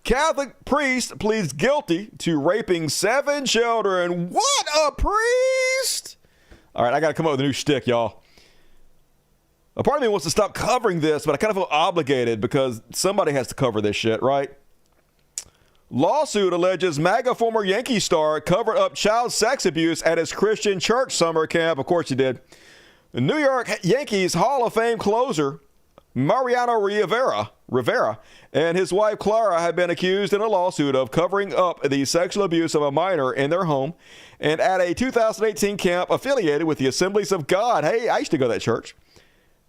Catholic priest pleads guilty to raping 7 children. What a priest! All right, I got to come up with a new shtick, y'all. A part of me wants to stop covering this, but I kind of feel obligated because somebody has to cover this shit, right? Lawsuit alleges MAGA former Yankee star covered up child sex abuse at his Christian church summer camp. Of course he did. The New York Yankees Hall of Fame closer Mariano Rivera and his wife Clara have been accused in a lawsuit of covering up the sexual abuse of a minor in their home and at a 2018 camp affiliated with the Assemblies of God. Hey, I used to go to that church.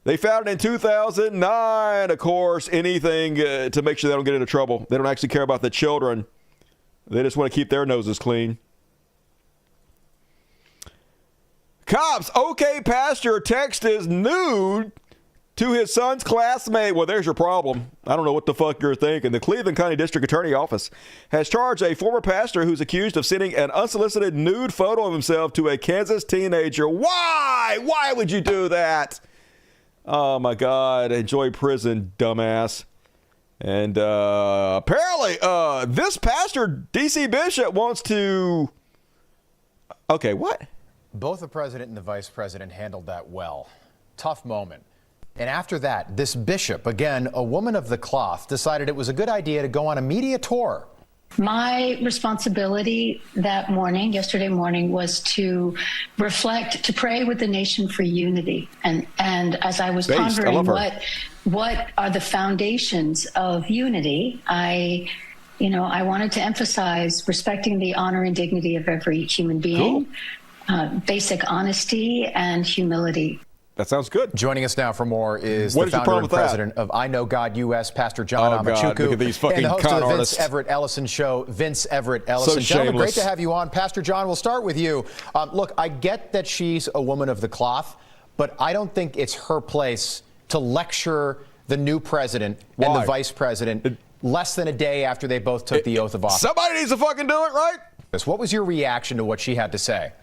They found it in 2009. Of course, anything to make sure they don't get into trouble. They don't actually care about the children. They just want to keep their noses clean. Cops, okay, pastor texts nude to his son's classmate. Well, there's your problem. I don't know what the fuck you're thinking. The Cleveland County District Attorney Office has charged a former pastor who's accused of sending an unsolicited nude photo of himself to a Kansas teenager. Why? Why would you do that? Oh, my God. Enjoy prison, dumbass. And apparently, this pastor, D.C. Bishop, wants to... Okay, what? Both the president and the vice president handled that well. Tough moment. And after that, this bishop, again, a woman of the cloth, decided it was a good idea to go on a media tour. My responsibility that morning, yesterday morning, was to reflect, to pray with the nation for unity. And as I was pondering what are the foundations of unity, I wanted to emphasize respecting the honor and dignity of every human being, basic honesty and humility. That sounds good. Joining us now for more is the founder and president of I Know God U.S., Pastor John Amachuku, look at these fucking and the host con of the artists. Vince Everett Ellison Show, Vince Everett Ellison. So Gentlemen, great shameless. to have you on. Pastor John, we'll start with you. Look, I get that she's a woman of the cloth, but I don't think it's her place to lecture the new president and the vice president less than a day after they both took the oath of office. Somebody needs to fucking do it, right? What was your reaction to what she had to say?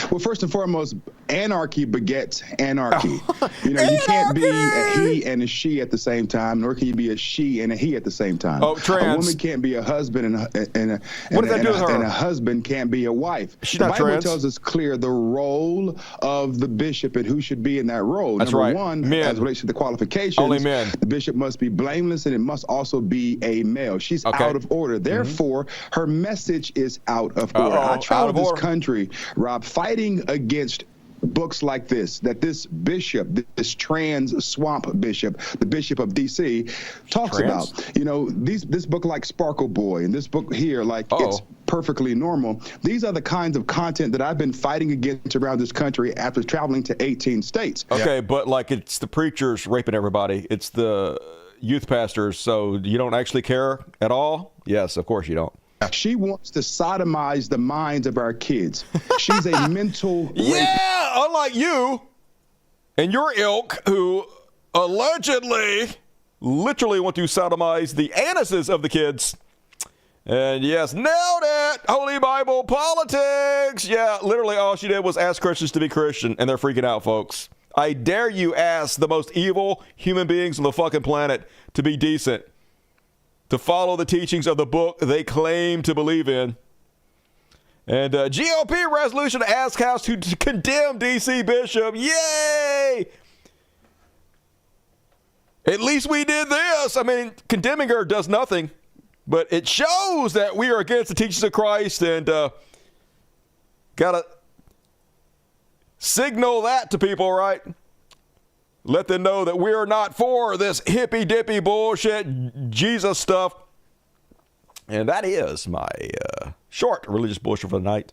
Well, first and foremost, anarchy begets anarchy. You can't be a he and a she at the same time, nor can you be a she and a he at the same time. Oh, trans. A woman can't be a husband What does that do with her? And a husband can't be a wife. She's the not Bible trans. tells us clear the role of the bishop and who should be in that role. That's Number right. one, Men. as it relates to the qualifications, Only men. The bishop must be blameless and it must also be a male. She's out of order. Therefore, her message is out of order. I traveled this country, Rob, fighting against books like this, that this bishop, this trans swamp bishop, the Bishop of D.C., talks about. This book like Sparkle Boy and this book here, it's perfectly normal. These are the kinds of content that I've been fighting against around this country after traveling to 18 states. Okay, but it's the preachers raping everybody. It's the youth pastors, so you don't actually care at all? Yes, of course you don't. She wants to sodomize the minds of our kids. She's a mental Yeah, unlike you and your ilk who allegedly, literally want to sodomize the anuses of the kids. And yes, nailed it. Holy Bible politics. Yeah, literally all she did was ask Christians to be Christian, and they're freaking out, folks. I dare you ask the most evil human beings on the fucking planet to be decent, to follow the teachings of the book they claim to believe in. And GOP resolution to ask House to condemn D.C. Bishop. Yay! At least we did this. I mean, condemning her does nothing, but it shows that we are against the teachings of Christ, and gotta signal that to people, right? Let them know that we are not for this hippy-dippy bullshit Jesus stuff. And that is my short religious bullshit for the night.